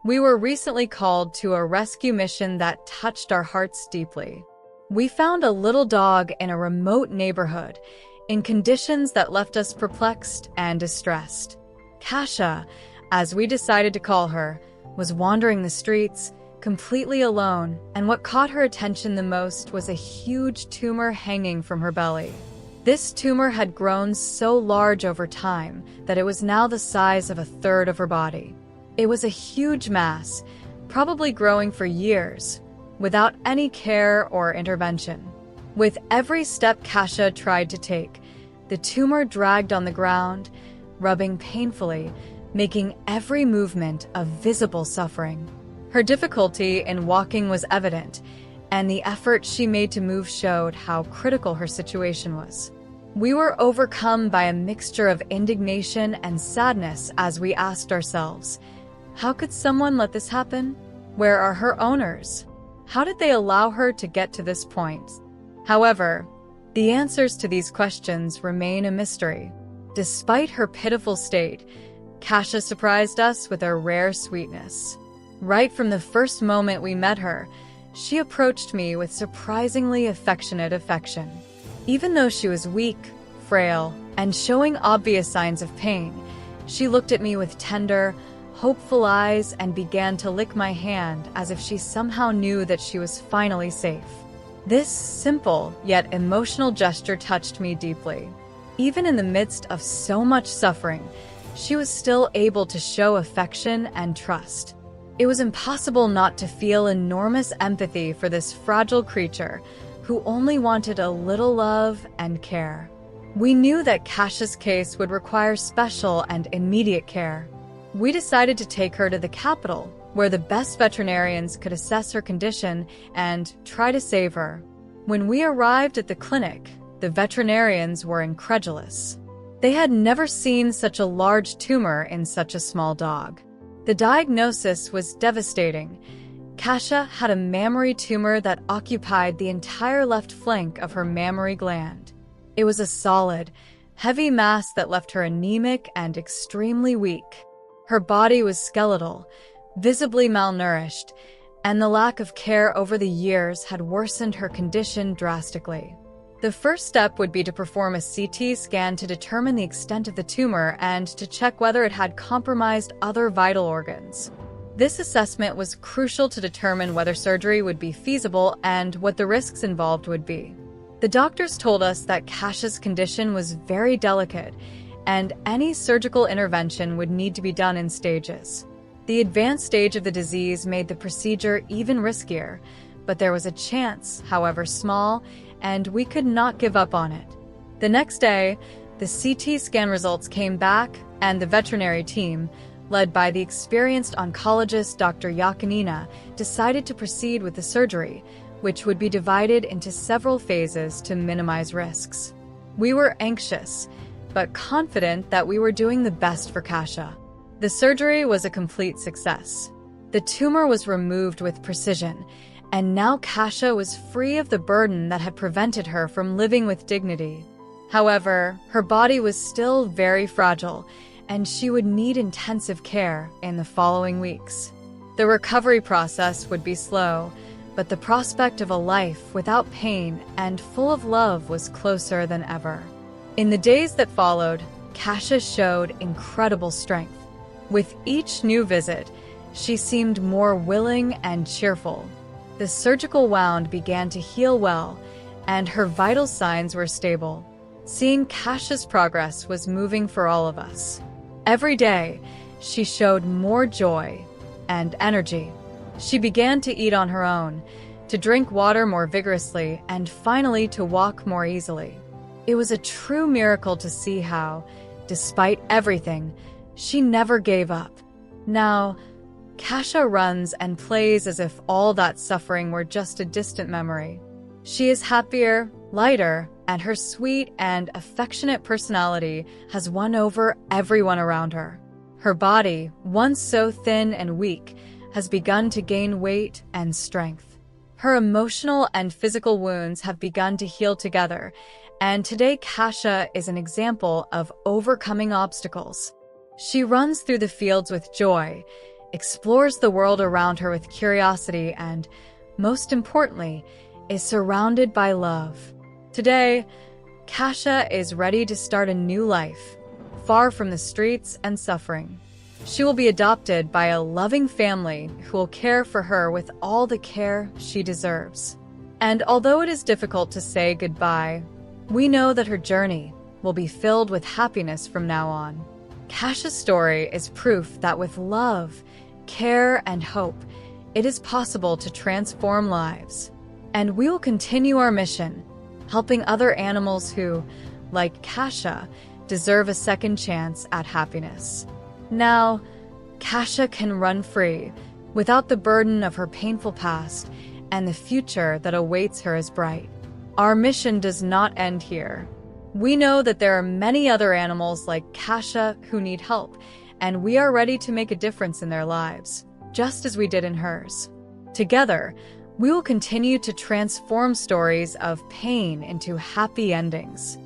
We were recently called to a rescue mission that touched our hearts deeply. We found a little dog in a remote neighborhood, in conditions that left us perplexed and distressed. Kasha, as we decided to call her, was wandering the streets, completely alone, and what caught her attention the most was a huge tumor hanging from her belly. This tumor had grown so large over time that it was now the size of a third of her body. It was a huge mass, probably growing for years, without any care or intervention. With every step Kasha tried to take, the tumor dragged on the ground, rubbing painfully, making every movement a visible suffering. Her difficulty in walking was evident, and the effort she made to move showed how critical her situation was. We were overcome by a mixture of indignation and sadness as we asked ourselves, how could someone let this happen? Where are her owners? How did they allow her to get to this point? However, the answers to these questions remain a mystery. Despite her pitiful state, Kasha surprised us with a rare sweetness. Right from the first moment we met her, she approached me with surprisingly affectionate affection. Even though she was weak, frail, and showing obvious signs of pain, she looked at me with tender, hopeful eyes and began to lick my hand as if she somehow knew that she was finally safe. This simple yet emotional gesture touched me deeply. Even in the midst of so much suffering, she was still able to show affection and trust. It was impossible not to feel enormous empathy for this fragile creature who only wanted a little love and care. We knew that Kasha's case would require special and immediate care. We decided to take her to the capital, where the best veterinarians could assess her condition and try to save her. When we arrived at the clinic, the veterinarians were incredulous. They had never seen such a large tumor in such a small dog. The diagnosis was devastating. Kasha had a mammary tumor that occupied the entire left flank of her mammary gland. It was a solid, heavy mass that left her anemic and extremely weak. Her body was skeletal, visibly malnourished, and the lack of care over the years had worsened her condition drastically. The first step would be to perform a CT scan to determine the extent of the tumor and to check whether it had compromised other vital organs. This assessment was crucial to determine whether surgery would be feasible and what the risks involved would be. The doctors told us that Kasha's condition was very delicate, and any surgical intervention would need to be done in stages. The advanced stage of the disease made the procedure even riskier, but there was a chance, however small, and we could not give up on it. The next day, the CT scan results came back, and the veterinary team, led by the experienced oncologist Dr. Yakunina, decided to proceed with the surgery, which would be divided into several phases to minimize risks. We were anxious, but confident that we were doing the best for Kasha. The surgery was a complete success. The tumor was removed with precision, and now Kasha was free of the burden that had prevented her from living with dignity. However, her body was still very fragile, and she would need intensive care in the following weeks. The recovery process would be slow, but the prospect of a life without pain and full of love was closer than ever. In the days that followed, Kasha showed incredible strength. With each new visit, she seemed more willing and cheerful. The surgical wound began to heal well, and her vital signs were stable. Seeing Kasha's progress was moving for all of us. Every day, she showed more joy and energy. She began to eat on her own, to drink water more vigorously, and finally to walk more easily. It was a true miracle to see how, despite everything, she never gave up. Now, Kasha runs and plays as if all that suffering were just a distant memory. She is happier, lighter, and her sweet and affectionate personality has won over everyone around her. Her body, once so thin and weak, has begun to gain weight and strength. Her emotional and physical wounds have begun to heal together, and today Kasha is an example of overcoming obstacles. She runs through the fields with joy, explores the world around her with curiosity, and, most importantly, is surrounded by love. Today, Kasha is ready to start a new life, far from the streets and suffering. She will be adopted by a loving family who will care for her with all the care she deserves. And although it is difficult to say goodbye, we know that her journey will be filled with happiness from now on. Kasha's story is proof that with love, care, and hope, it is possible to transform lives. And we will continue our mission, helping other animals who, like Kasha, deserve a second chance at happiness. Now, Kasha can run free, without the burden of her painful past, and the future that awaits her is bright. Our mission does not end here. We know that there are many other animals like Kasha who need help, and we are ready to make a difference in their lives, just as we did in hers. Together, we will continue to transform stories of pain into happy endings.